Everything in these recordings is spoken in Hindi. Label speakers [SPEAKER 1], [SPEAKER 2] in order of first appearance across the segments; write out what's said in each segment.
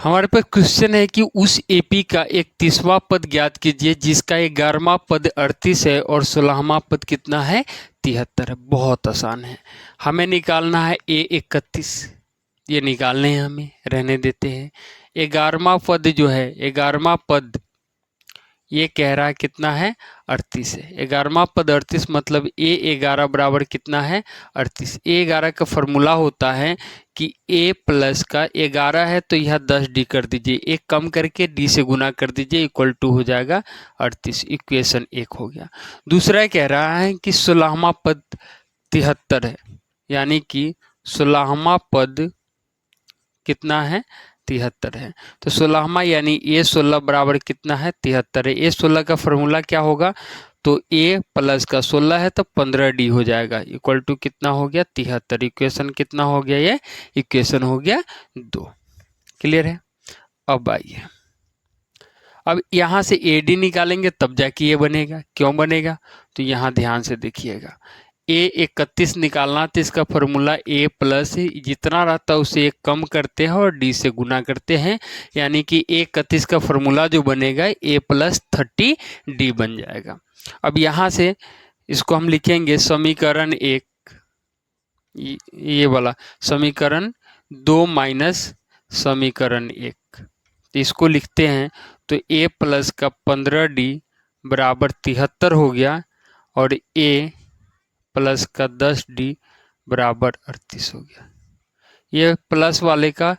[SPEAKER 1] हमारे पास क्वेश्चन है कि उस एपी का 31वां पद ज्ञात कीजिए जिसका 11वां पद 38 है और 16वां पद कितना है 73 है। बहुत आसान है। हमें निकालना है A31, ये निकालने हैं हमें, रहने देते हैं। 11वां पद जो है 11वां पद ये कह रहा है कितना है 38 है। 11वां पद 38 मतलब A11 बराबर कितना है 38। A11 का फॉर्मूला होता है कि A प्लस का 11 है तो यह 10D कर दीजिए, एक कम करके D से गुना कर दीजिए, इक्वल टू हो जाएगा 38। इक्वेशन 1 हो गया। दूसरा कह रहा है कि 16वां पद 73 है, यानी कि 16वां पद कितना है 73 है। तो 16वां यानी A16 बराबर कितना है 73 है। A16 का फॉर्मूला क्या होगा, तो A प्लस का 16 है तो 15D हो जाएगा, इक्वल टू कितना हो गया 73। इक्वेशन कितना हो गया, ये इक्वेशन हो गया 2। क्लियर है। अब आइए, अब यहाँ से AD निकालेंगे तब जाके ये बनेगा। क्यों बनेगा, तो यहाँ ध्यान से देखिएगा। A31 निकालना तो इसका फॉर्मूला A प्लस जितना रहता है उसे एक कम करते हैं और D से गुना करते हैं, यानी कि A31 का फॉर्मूला जो बनेगा A प्लस 30D बन जाएगा। अब यहाँ से इसको हम लिखेंगे समीकरण 1, ये वाला समीकरण 2 माइनस समीकरण 1, इसको लिखते हैं तो A प्लस का 15D बराबर 73 हो गया और A प्लस का 10D बराबर 38 हो गया। ये प्लस वाले का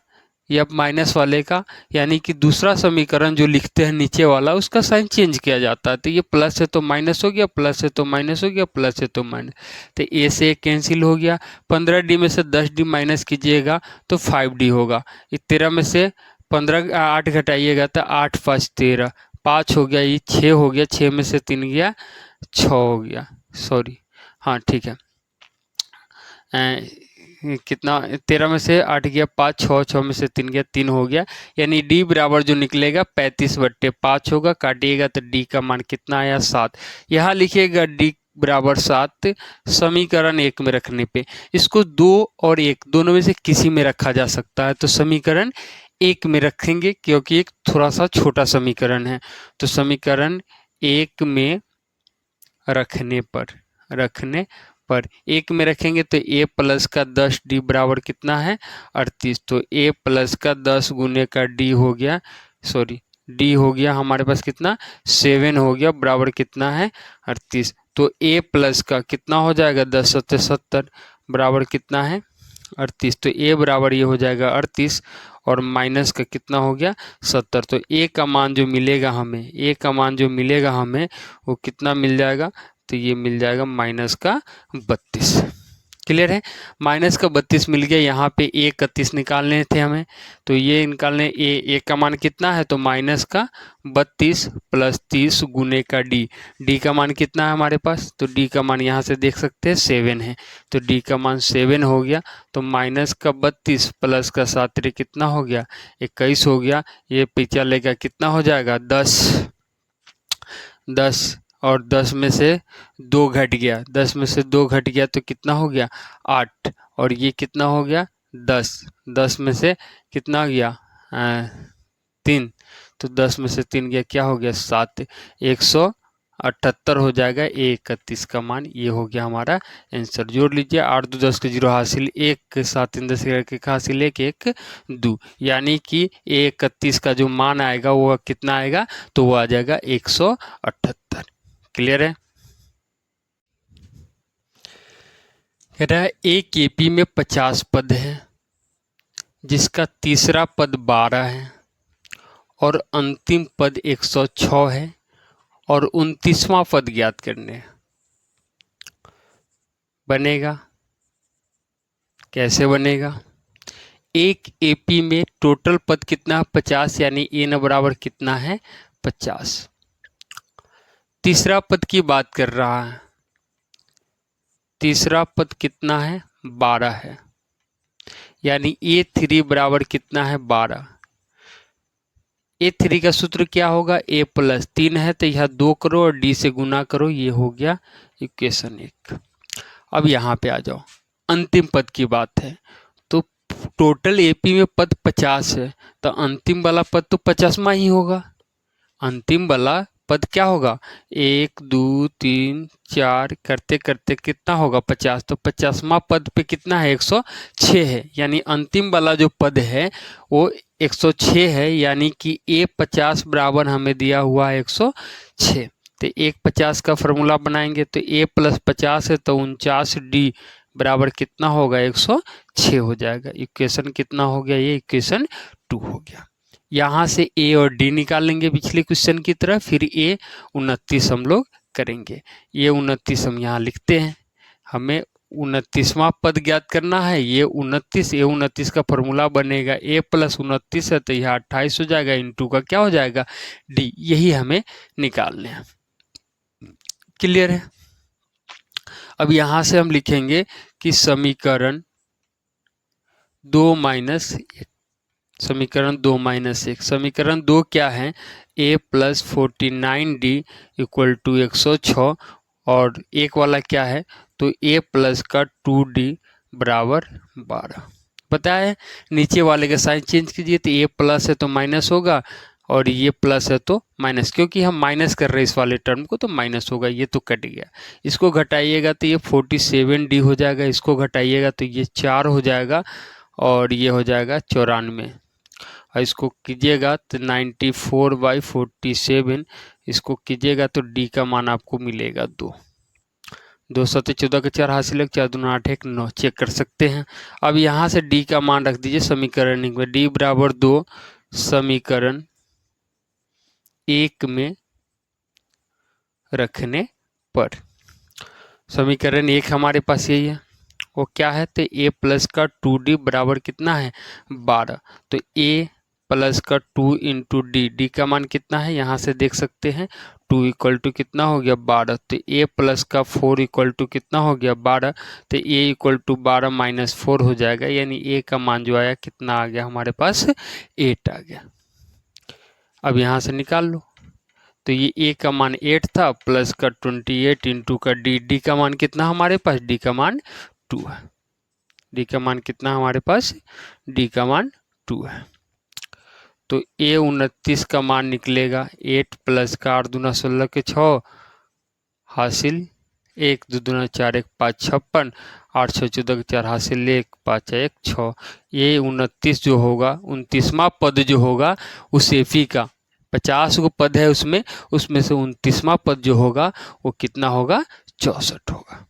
[SPEAKER 1] या माइनस वाले का, यानी कि दूसरा समीकरण जो लिखते हैं नीचे वाला उसका साइन चेंज किया जाता है। तो ये प्लस है तो माइनस हो गया, प्लस है तो माइनस हो गया, प्लस है तो माइनस, तो ए से कैंसिल हो गया। 15D में से 10D माइनस कीजिएगा तो 5D होगा। 13 में से 8 घटाइएगा तो 8 5 13, 5 हो गया, ये 6 हो गया, 6 में से 3 गया 6 हो गया, सॉरी हाँ ठीक है। कितना 13 में से 8 गया 5, 6, 6 में से 3 गया 3 हो गया, यानी D बराबर जो निकलेगा 35/5 होगा। काटिएगा तो D का मान कितना आया 7। यहाँ लिखिएगा D बराबर 7 समीकरण 1 में रखने पे। इसको 2 और 1 दोनों में से किसी में रखा जा सकता है, तो समीकरण 1 में रखेंगे क्योंकि एक थोड़ा सा छोटा समीकरण है। तो समीकरण 1 में रखने पर 1 में रखेंगे तो A प्लस का 10D बराबर कितना है 38। तो A प्लस का 10 गुने का D हो गया, सॉरी D हो गया हमारे पास कितना 7 हो गया, बराबर कितना है 38। तो A प्लस का कितना हो जाएगा 10 × 70 बराबर कितना है 38। तो A बराबर ये हो जाएगा 38 और माइनस का कितना हो गया 70। तो A का मान जो मिलेगा हमें, A का मान जो मिलेगा हमें वो कितना मिल जाएगा, तो ये मिल जाएगा माइनस का 32। क्लियर है। माइनस का 32 मिल गया। यहाँ पे A31 निकालने थे हमें, तो ये निकालने A का मान कितना है, तो माइनस का 32 प्लस 30 गुने का D का मान कितना है हमारे पास, तो D का मान यहाँ से देख सकते हैं 7 है, तो D का मान 7 हो गया। तो माइनस का 32 प्लस का 7 कितना हो गया 21 हो गया। ये पीछे लेकर कितना हो जाएगा 10 और 10 में से 2 घट गया, 10 में से 2 घट गया तो कितना हो गया 8, और ये कितना हो गया 10 में से कितना गया 3, तो 10 में से 3 गया क्या हो गया 7, 178 हो जाएगा A31 का मान। ये हो गया हमारा आंसर। जोड़ लीजिए 8 2 10 के 0 हासिल 1 7 3 10 के हासिल 1 1 2, यानी कि A31 का जो मान आएगा वो कितना आएगा, तो वो आ जाएगा 178। क्लियर है। कह रहा है एक एपी में 50 पद है जिसका तीसरा पद 12 है और अंतिम पद 106 है और 29वां पद ज्ञात करने। बनेगा कैसे बनेगा, एक एपी में टोटल पद कितना है 50, यानी n बराबर कितना है 50। तीसरा पद की बात कर रहा है, तीसरा पद कितना है 12 है, यानी A3 बराबर कितना है 12। A3 का सूत्र क्या होगा, A प्लस 3 है तो यह 2 करो और D से गुना करो, ये हो गया इक्वेशन 1। अब यहाँ पे आ जाओ, अंतिम पद की बात है, तो टोटल एपी में पद 50 है तो अंतिम वाला पद तो 50वां ही होगा। अंतिम वाला पद क्या होगा, 1 2 3 4 करते करते कितना होगा 50, तो 50वां पद पे कितना है 106 है, यानी अंतिम वाला जो पद है वो 106 है, यानी कि ए 50 बराबर हमें दिया हुआ है 106। तो 150 का फॉर्मूला बनाएंगे तो a + 50 है तो 49d बराबर कितना होगा 106 हो जाएगा। इक्वेशन कितना हो गया, ये इक्वेशन 2 हो गया। यहाँ से ए और डी निकाल लेंगे पिछले क्वेश्चन की तरह, फिर ए 29 हम लोग करेंगे। ये 29 हम यहाँ लिखते हैं, हमें 29वां पद ज्ञात करना है। ये 29 का फॉर्मूला बनेगा a + 29 है तो यह 28 हो जाएगा, इंटू का क्या हो जाएगा डी, यही हमें निकालने हैं। क्लियर है। अब यहाँ से हम लिखेंगे कि समीकरण 2 - 1, समीकरण 2 - 1, समीकरण 2 क्या है, a + 49d = 106, और एक वाला क्या है तो a प्लस का 2d बराबर 12। पता है नीचे वाले का साइन चेंज कीजिए, तो a प्लस है तो माइनस होगा और ये प्लस है तो माइनस, क्योंकि हम माइनस कर रहे हैं इस वाले टर्म को तो माइनस होगा, ये तो कट गया। इसको घटाइएगा तो ये 47d हो जाएगा, इसको घटाइएगा तो ये 4 हो जाएगा और ये हो जाएगा 94, और इसको कीजिएगा तो 94/47, इसको कीजिएगा तो डी का मान आपको मिलेगा 2। 2 7 14 के 4 हासिल है, 4 दूना 8 1 9, चेक कर सकते हैं। अब यहाँ से डी का मान रख दीजिए समीकरण 1 में, डी बराबर 2 समीकरण 1 में रखने पर। समीकरण 1 हमारे पास यही है, वो क्या है तो a प्लस का 2d बराबर कितना है 12, तो a प्लस का 2 इंटू डी का मान कितना है यहाँ से देख सकते हैं, 2 इक्वल टू कितना हो गया 12, तो a प्लस का 4 इक्वल टू कितना हो गया 12, तो a इक्वल टू 12 - 4 हो जाएगा, यानी a का मान जो आया कितना आ गया हमारे पास 8 आ गया। अब यहाँ से निकाल लो, तो ये a का मान 8 था प्लस का 28 इंटू का डी का मान कितना हमारे पास, डी का मान 2 है। डी का मान कितना हमारे पास, डी का मान 2 है। तो a 29 का मान निकलेगा 8 प्लस का 8 दूना 16 के 6 हासिल 1 2 दूना 4 1 5 56, 8 6 14 के 4 हासिल 1 5 1 6। ये 29 जो होगा 29वां पद जो होगा उस एफी का 50 को पद है उसमें से 29वां पद जो होगा वो कितना होगा 64 होगा।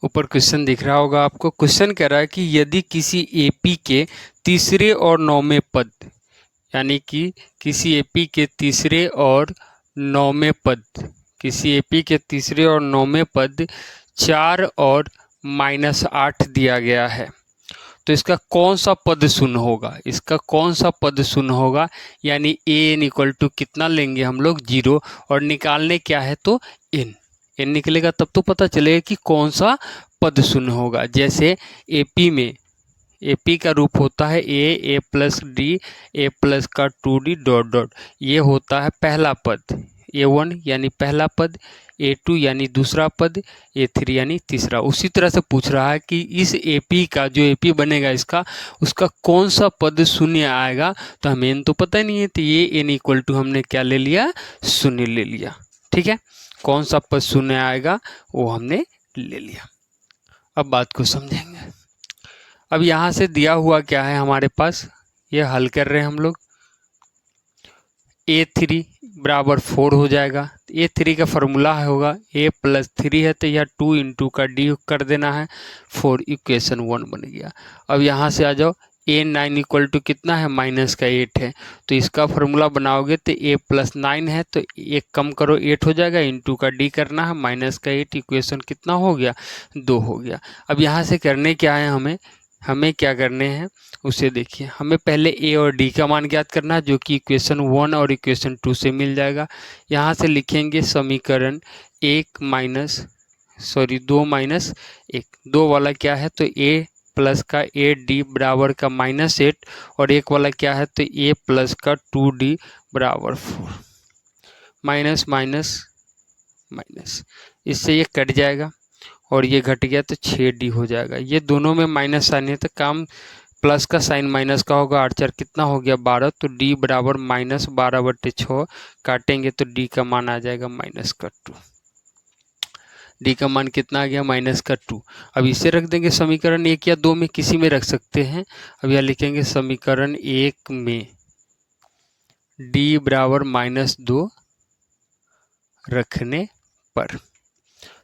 [SPEAKER 1] ऊपर क्वेश्चन दिख रहा होगा आपको, क्वेश्चन कह रहा है कि यदि किसी एपी के तीसरे और नौवें पद, यानी कि किसी एपी के तीसरे और नौवें पद, किसी एपी के तीसरे और नौवें पद 4 और -8 दिया गया है, तो इसका कौन सा पद शून्य होगा, इसका कौन सा पद शून्य होगा, यानी एन इक्वल टू कितना लेंगे हम लोग 0, और निकालने क्या है तो एन निकलेगा, तब तो पता चलेगा कि कौन सा पद शून्य होगा। जैसे एपी में एपी का रूप होता है ए प्लस डी, ए प्लस का 2d डॉट डॉट, ये होता है पहला पद, a1 यानी पहला पद, a2 यानी दूसरा पद, a3 यानी तीसरा। उसी तरह से पूछ रहा है कि इस एपी का जो एपी बनेगा इसका उसका कौन सा पद शून्य आएगा, तो हमें n तो पता ही नहीं है, तो ये n इक्वल टू हमने क्या ले लिया, शून्य ले लिया। ठीक है, कौन सा पद शून्य आएगा वो हमने ले लिया। अब बात को समझेंगे। अब यहाँ से दिया हुआ क्या है हमारे पास, ये हल कर रहे हैं हम लोग, a3 बराबर 4 हो जाएगा। a3 का फॉर्मूला होगा a प्लस 3 है तो यह 2 इंटू का d कर देना है 4, इक्वेशन 1 बन गया। अब यहाँ से आ जाओ, a9 इक्वल टू कितना है माइनस का 8 है, तो इसका फॉर्मूला बनाओगे तो a प्लस 9 है तो एक कम करो 8 हो जाएगा, इंटू का d करना है माइनस का 8, इक्वेशन कितना हो गया 2 हो गया। अब यहाँ से करने क्या है, हमें क्या करने हैं उसे देखिए। हमें पहले a और d का मान ज्ञात करना है जो कि इक्वेशन 1 और इक्वेशन 2 से मिल जाएगा। यहाँ से लिखेंगे समीकरण 2 - 1, 2 वाला क्या है तो a प्लस का 8d बराबर का -8, और एक वाला क्या है तो a प्लस का 2d बराबर 4, माइनस माइनस माइनस, इससे ये कट जाएगा और ये घट गया तो 6d हो जाएगा। ये दोनों में माइनस साइन है तो काम प्लस का साइन माइनस का होगा। 8 4 कितना हो गया 12, तो d बराबर -12/6 काटेंगे तो d का मान आ जाएगा -2। डी का मान कितना आ गया -2। अब इसे रख देंगे समीकरण 1 या 2 में, किसी में रख सकते हैं। अब यह लिखेंगे समीकरण 1 में d बराबर -2 रखने पर,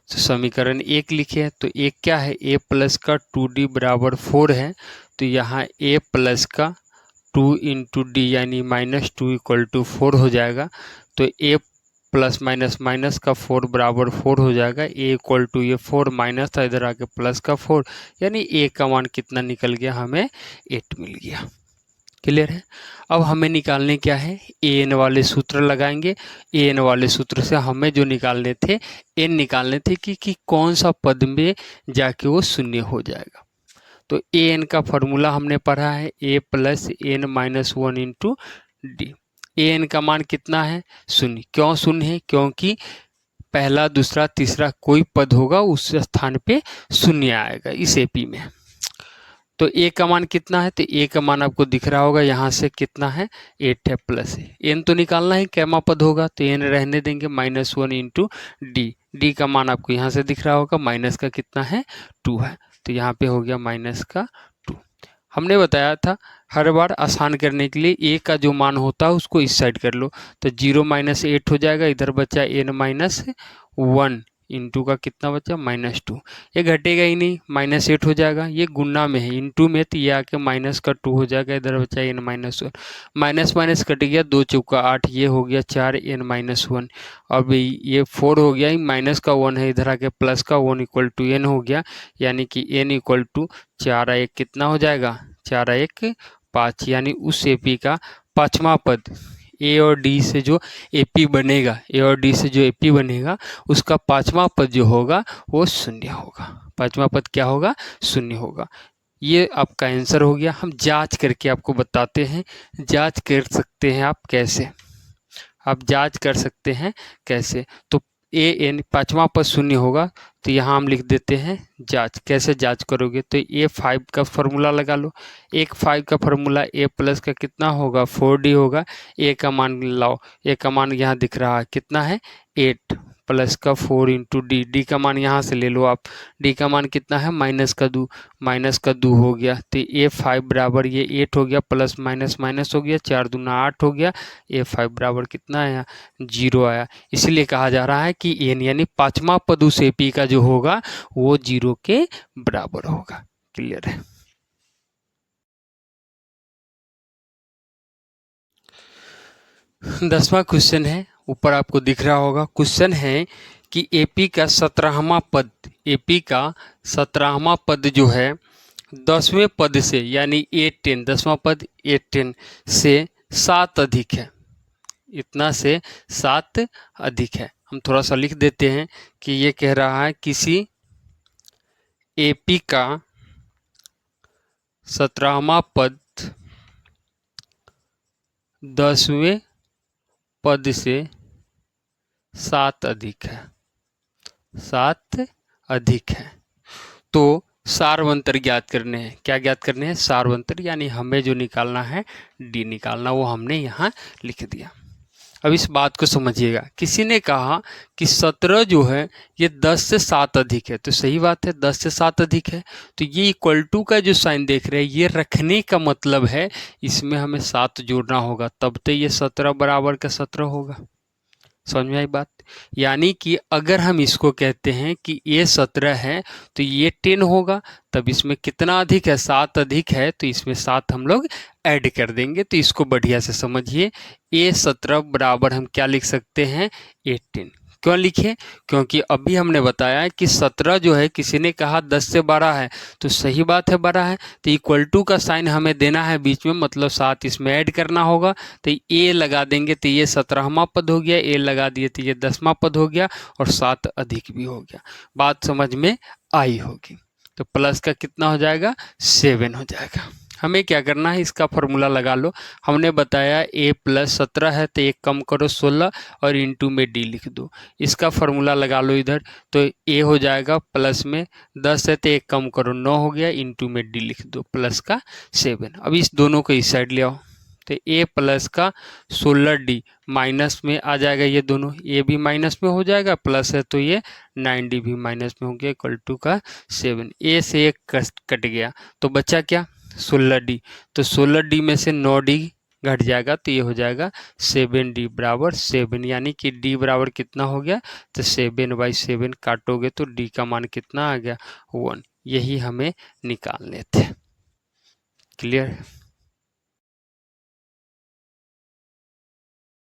[SPEAKER 1] तो समीकरण 1 लिखे हैं तो 1 क्या है, a प्लस का 2d बराबर 4 है, तो यहाँ a प्लस का 2 इंटू डी यानी -2 = 4 हो जाएगा। तो a प्लस माइनस माइनस का 4 बराबर 4 हो जाएगा। a = ये 4 माइनस था, इधर आके प्लस का 4, यानी a का मान कितना निकल गया, हमें 8 मिल गया। क्लियर है। अब हमें निकालने क्या है, an वाले सूत्र लगाएंगे। an वाले सूत्र से हमें जो निकालने थे, n निकालने थे कि कौन सा पद में जाके वो शून्य हो जाएगा। तो an का फॉर्मूला हमने पढ़ा है a plus n minus 1 into D. an का मान कितना है, शून्य। क्यों शून्य है, क्योंकि पहला दूसरा तीसरा कोई पद होगा उस स्थान पे शून्य आएगा इस एपी में। तो a का मान कितना है, तो a का मान आपको दिख रहा होगा यहाँ से कितना है, 8 है प्लस है। n तो निकालना है, कैमा पद होगा तो n रहने देंगे -1 इंटू डी। डी का मान आपको यहाँ से दिख रहा होगा, माइनस का कितना है 2 है, तो यहाँ पे हो गया -2। हमने बताया था हर बार आसान करने के लिए a का जो मान होता है उसको इस साइड कर लो, तो 0 - 8 हो जाएगा। इधर बचा n - 1 इंटू का कितना बचा -2। ये घटेगा ही नहीं, -8 हो जाएगा। ये गुना में है, इंटू में तो ये आके माइनस का 2 हो जाएगा। इधर बचा n - 1, माइनस माइनस कट गया, 2 चौका 8, ये हो गया 4 n - 1। अब ये 4 हो गया, माइनस का 1 है, इधर आके प्लस का 1 = n हो गया, यानी कि n = 4 1 कितना हो जाएगा, 4 1 5, यानी उस एपी का पांचवा पद ए और डी से जो एपी बनेगा, ए और डी से जो एपी बनेगा उसका पांचवा पद जो होगा वो शून्य होगा। पांचवा पद क्या होगा, शून्य होगा। ये आपका आंसर हो गया। हम जांच करके आपको बताते हैं, जांच कर सकते हैं आप कैसे, आप जांच कर सकते हैं कैसे। तो an पांचवा पद शून्य होगा, तो यहाँ हम लिख देते हैं जांच। कैसे जांच करोगे, तो a5 का फॉर्मूला लगा लो। 5 का फॉर्मूला a प्लस का कितना होगा 4d होगा। a का मान लाओ, a का मान यहाँ दिख रहा है कितना है 8 प्लस का 4 इंटू डी। डी का मान यहाँ से ले लो आप, डी का मान कितना है -2 हो गया। तो a5 बराबर ये 8 हो गया, प्लस माइनस माइनस हो गया, 4 दूना 8 हो गया। a5 बराबर कितना आया, 0 आया। इसलिए कहा जा रहा है कि n यानी पांचवा पद उस एपी का जो होगा वो 0 के बराबर होगा। क्लियर है। दसवां क्वेश्चन है, ऊपर आपको दिख रहा होगा। क्वेश्चन है कि एपी का 17वां पद, एपी का 17वां पद जो है 10वें पद से यानी 810, 10वां पद 810 से 7 अधिक है। इतना से 7 अधिक है। हम थोड़ा सा लिख देते हैं कि ये कह रहा है किसी एपी का 17वां पद 10वें पद से 7 अधिक है, 7 अधिक है। तो सारवंतर ज्ञात करने हैं। क्या ज्ञात करने हैं, सारवंतर, यानी हमें जो निकालना है डी निकालना, वो हमने यहाँ लिख दिया। अब इस बात को समझिएगा। किसी ने कहा कि 17 जो है ये 10 से 7 अधिक है, तो सही बात है 10 से 7 अधिक है। तो ये = का जो साइन देख रहे हैं ये रखने का मतलब है इसमें हमें 7 जोड़ना होगा, तब तो ये 17 बराबर का 17 होगा। समझ में आई बात। यानी कि अगर हम इसको कहते हैं कि ये 17 है तो ये 10 होगा, तब इसमें कितना अधिक है, 7 अधिक है, तो इसमें 7 हम लोग ऐड कर देंगे। तो इसको बढ़िया से समझिए। ये 17 बराबर हम क्या लिख सकते हैं 18। क्यों लिखे, क्योंकि अभी हमने बताया कि 17 जो है, किसी ने कहा 10 से 12 है, तो सही बात है 12 है, तो = का साइन हमें देना है बीच में, मतलब 7 इसमें ऐड करना होगा। तो ए लगा देंगे तो ये 17वां पद हो गया, ए लगा दिए तो ये 10वां पद हो गया, और 7 अधिक भी हो गया। बात समझ में आई होगी। तो प्लस का कितना हो जाएगा 7 हो जाएगा। हमें क्या करना है, इसका फॉर्मूला लगा लो। हमने बताया a प्लस 17 है तो एक कम करो 16 और इंटू में d लिख दो। इसका फॉर्मूला लगा लो इधर, तो a हो जाएगा प्लस में 10 है तो एक कम करो 9 हो गया, इंटू में d लिख दो प्लस का 7। अब इस दोनों को इस साइड ले आओ, तो a प्लस का 16d माइनस में आ जाएगा, ये दोनों a भी माइनस में हो जाएगा, प्लस है तो ये 9d भी माइनस में हो गया, इक्वल टू का 7। a से एक कट गया तो बचा क्या, 16d। तो 16d में से 9d घट जाएगा तो ये हो जाएगा 7d बराबर 7, यानी कि d बराबर कितना हो गया, तो 7/7 काटोगे तो d का मान कितना आ गया, 1। यही हमें निकालने थे। क्लियर।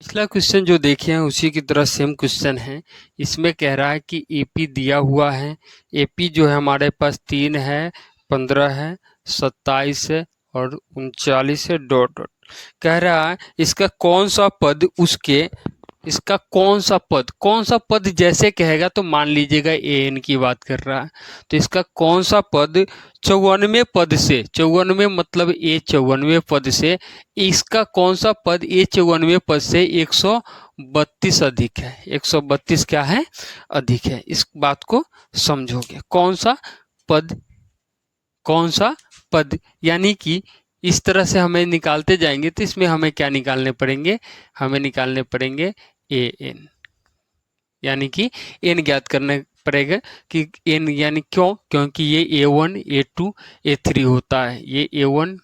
[SPEAKER 1] पिछला क्वेश्चन जो देखे हैं उसी की तरह सेम क्वेश्चन है। इसमें कह रहा है कि एपी दिया हुआ है। एपी जो है हमारे पास 3 है, 15 है, 27 है और 39 है, डॉट डॉट। कह रहा है इसका कौन सा पद उसके, इसका कौन सा पद जैसे कहेगा तो मान लीजिएगा ए एन की बात कर रहा है, तो इसका कौन सा पद 54वें पद से, 54वें मतलब ए 54वें पद से, इसका कौन सा पद ए 54वें पद से 132 अधिक है, 132 क्या है, अधिक है। इस बात को समझोगे, कौन सा पद, यानी कि इस तरह से हमें निकालते जाएंगे तो इसमें हमें क्या निकालने पड़ेंगे, हमें निकालने पड़ेंगे ए एन, यानी कि एन ज्ञात करना पड़ेगा कि एन यानी क्योंकि ये A1 A2 A3 होता है, ये A1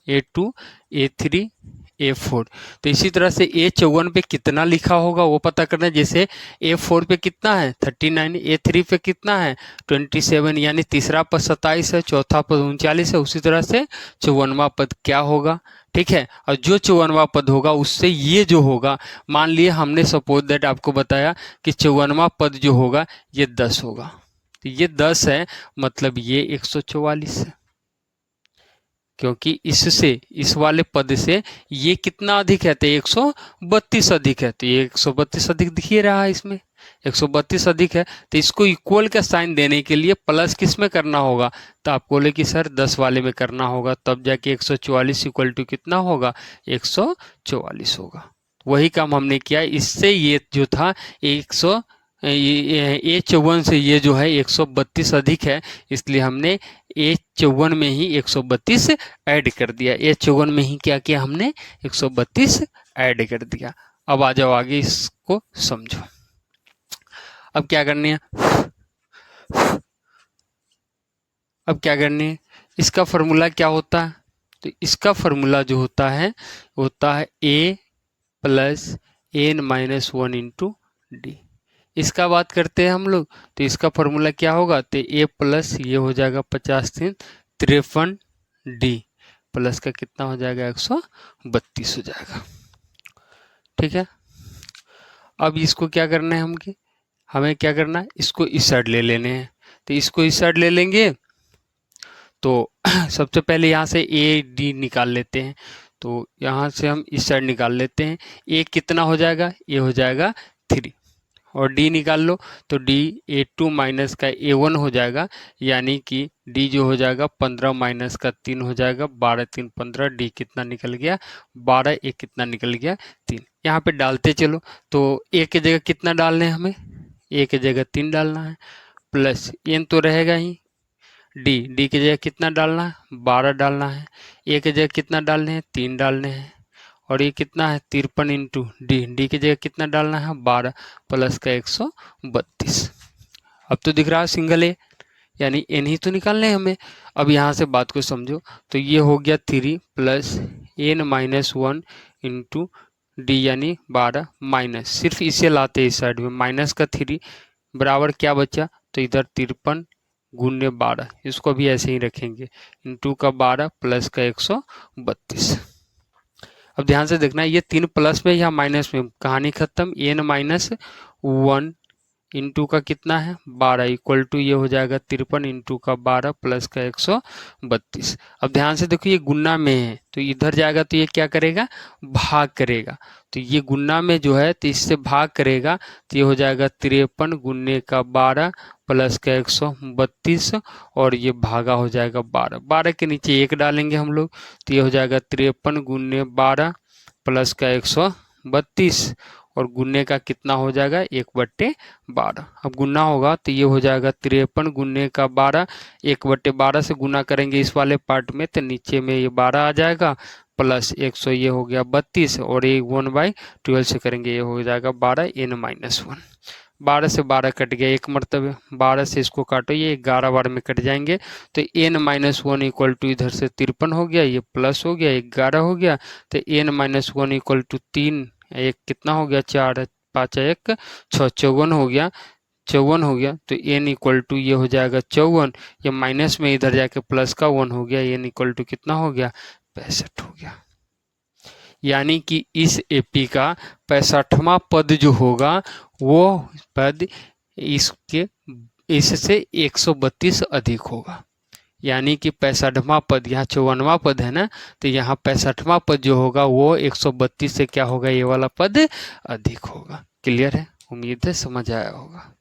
[SPEAKER 1] A2 A3 A4। तो इसी तरह से A54 पे कितना लिखा होगा वो पता करना है। जैसे A4 पे कितना है 39, A3 पे कितना है 27, यानी तीसरा पद 27 है, चौथा पद 39 है। उसी तरह से 54वां पद क्या होगा, ठीक है। और जो 54वां पद होगा उससे ये जो होगा, मान लिए हमने सपोज दैट आपको बताया कि 54वां पद जो होगा ये 10 होगा, तो ये 10 है मतलब ये 144 है, क्योंकि इससे, इस वाले पद से ये कितना अधिक है, तो 132 अधिक है, तो ये 132 अधिक दिख ही रहा है इसमें, 132 अधिक है। तो इसको इक्वल का साइन देने के लिए प्लस किस में करना होगा, तो आप बोले कि सर 10 वाले में करना होगा, तब जाके 144 इक्वल टू कितना होगा, 144 होगा। वही काम हमने किया। इससे ये जो था A54 से ये जो है 132 अधिक है, इसलिए हमने A54 में ही 132 ऐड कर दिया। A54 में ही क्या किया हमने, 132 ऐड कर दिया। अब आ जाओ आगे, इसको समझो। अब क्या करनी है, अब क्या करनी है, इसका फॉर्मूला क्या होता है, तो इसका फॉर्मूला जो होता है A plus n minus 1 into d. इसका बात करते हैं हम लोग, तो इसका फॉर्मूला क्या होगा, तो ए प्लस ये हो जाएगा 50 53 डी प्लस का कितना हो जाएगा 132 हो जाएगा, ठीक है। अब इसको क्या करना है, हमें क्या करना है, इसको इस साइड ले लेने हैं। तो इसको इस साइड ले लेंगे तो सबसे पहले यहाँ से ए डी निकाल लेते हैं, तो यहाँ से हम इस साइड निकाल लेते हैं। ए कितना हो जाएगा, ये हो जाएगा 3 और डी निकाल लो, तो डी A2 माइनस का A1 हो जाएगा, यानी कि डी जो हो जाएगा 15 माइनस का 3 हो जाएगा, 12 3 15, डी कितना निकल गया 12, ए कितना निकल गया 3। यहाँ पे डालते चलो, तो ए की जगह कितना डालना है हमें, ए की जगह 3 डालना है, प्लस एन तो रहेगा ही, डी की जगह कितना डालना है 12 डालना है, ए की जगह कितना डालने हैं 3 डालने हैं, और ये कितना है 53 इंटू डी की जगह कितना डालना है 12 प्लस का 132। अब तो दिख रहा है सिंगल ए, यानी एन ही तो निकालने हैं हमें। अब यहाँ से बात को समझो, तो ये हो गया 3 plus n minus 1 into d यानी 12 माइनस, सिर्फ इसे लाते हैं इस साइड में, माइनस का 3 बराबर क्या बचा, तो इधर 53 गुणे 12, इसको भी ऐसे ही रखेंगे, इंटू का 12 प्लस का 132। अब ध्यान से देखना, ये 3 प्लस में या माइनस में, कहानी खत्म। एन माइनस 1 इंटू का कितना है 12 इक्वल टू ये हो जाएगा 53 इंटू का 12 प्लस का 132। अब ध्यान से देखो ये गुना में है तो इधर जाएगा तो ये क्या करेगा भाग करेगा, तो ये गुना में जो है तो इससे भाग करेगा तो ये हो जाएगा 53 गुने का 12 प्लस का 132 और ये भागा हो जाएगा 12, 12 के नीचे 1 डालेंगे हम लोग तो ये हो जाएगा 53 गुने 12 प्लस का 132 और गुने का कितना हो जाएगा 1/12। अब गुना होगा तो ये हो जाएगा 53 गुने का 12, 1/12 से गुना करेंगे इस वाले पार्ट में तो नीचे में ये 12 आ जाएगा प्लस 100 ये हो गया 32 और ये 1/12 से करेंगे ये हो जाएगा 12 n-1। 12 से 12 कट गया एक मरतबे, 12 से इसको काटो ये 11 बार में कट जाएंगे तो n-1 इक्वल टू इधर से 53 हो गया, ये प्लस हो गया 11 हो गया तो n-1 इक्वल टू 3 एक कितना हो गया 4 5 1 6 54 हो गया, 54 हो गया तो n इक्वल टू ये हो जाएगा 54, ये माइनस में इधर जाके प्लस का 1 हो गया, n इक्वल टू कितना हो गया 65 हो गया। यानी कि इस एपी का 65वां पद जो होगा वो पद इससे 132 अधिक होगा। यानी कि 65वां पद, यहाँ 54वां पद है ना, तो यहाँ 65वां पद जो होगा वो 132 से क्या होगा ये वाला पद अधिक होगा। क्लियर है? उम्मीद है समझ आया होगा।